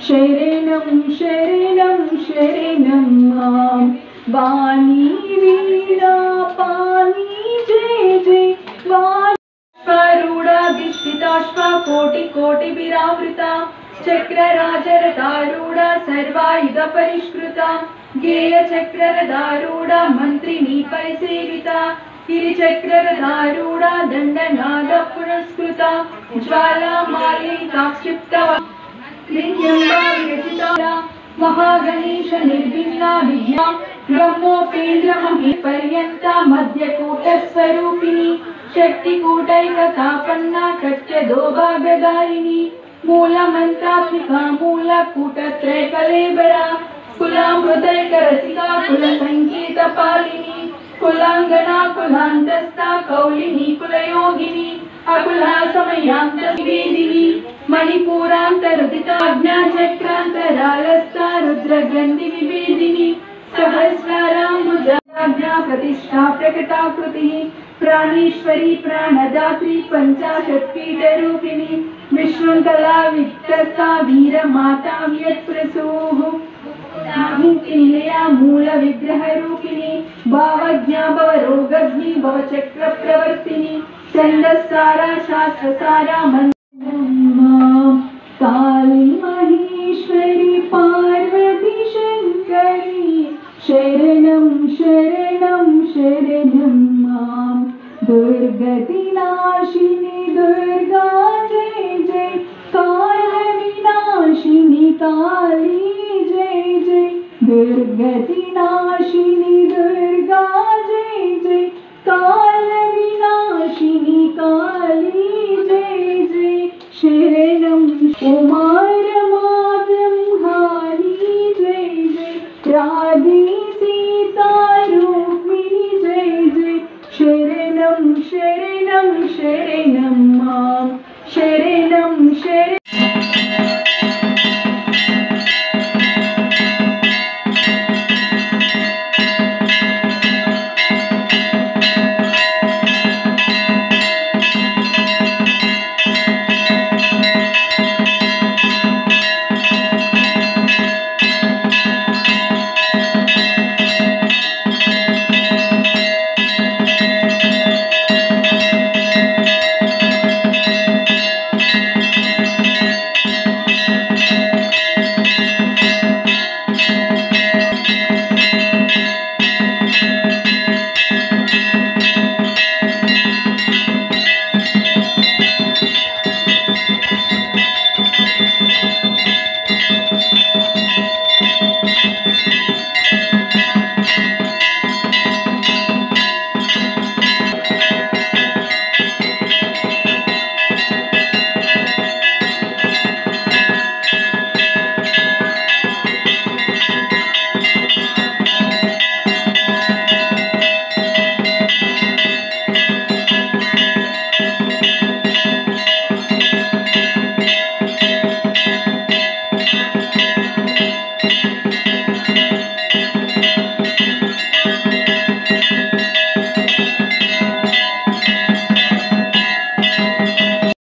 शरणं शरणं शरणं मां वाणी वीणा पानी जय जय वारूढाधिष्ठिताश्वा कोटि कोटि विरावृता चक्रराजरथारूढा सर्वायुध परिष्कृता गेय चक्ररथारूढा मंत्रिणी परिसेविता गिरिचक्ररथारूढा दंडनाद पुरस्कृता ज्वालामालिकाक्षिप्ता महागणेश निर्विघ्ना विद्या ब्रह्मोपेन्द्र महीपर्यन्ता मध्यकूटस्वरूपिणी शक्तिकूटैकतापन्ना कट्यदोभागधारिणी मूलमन्त्रात्मिका मूलकूटत्रयकलेबरा कुलामृतैकरसिका कुलसङ्गीतपालिनी कुलाङ्गना कुलान्तस्था कौलिनी कुलयोगिनी अकुला समयान्तवेदिनी मणिपूरान्तरुदिता आज्ञाचक्रान्तरालस्था रुद्रग्रन्थि विभेदिनी सहस्राराम्बुजाज्ञा प्रतिष्ठा प्रकटाकृतिः प्राणेश्वरी प्राणदात्री पञ्चाशत्पीठरूपिणी विष्णुकला वित्तस्था वीरमाता व्यत्प्रसूः निलया मूल विग्रह रूपिणी भावज्ञा भवरोगग्नि भवचक्र प्रवर्तिनी छन्दस्सारा शास्त्रसारा काली महेश्वरी पार्वती शंकरी शरणं शरणं शरणं मां दुर्गतिनाशिनी दुर्गा जय जय काल विनाशिनी काली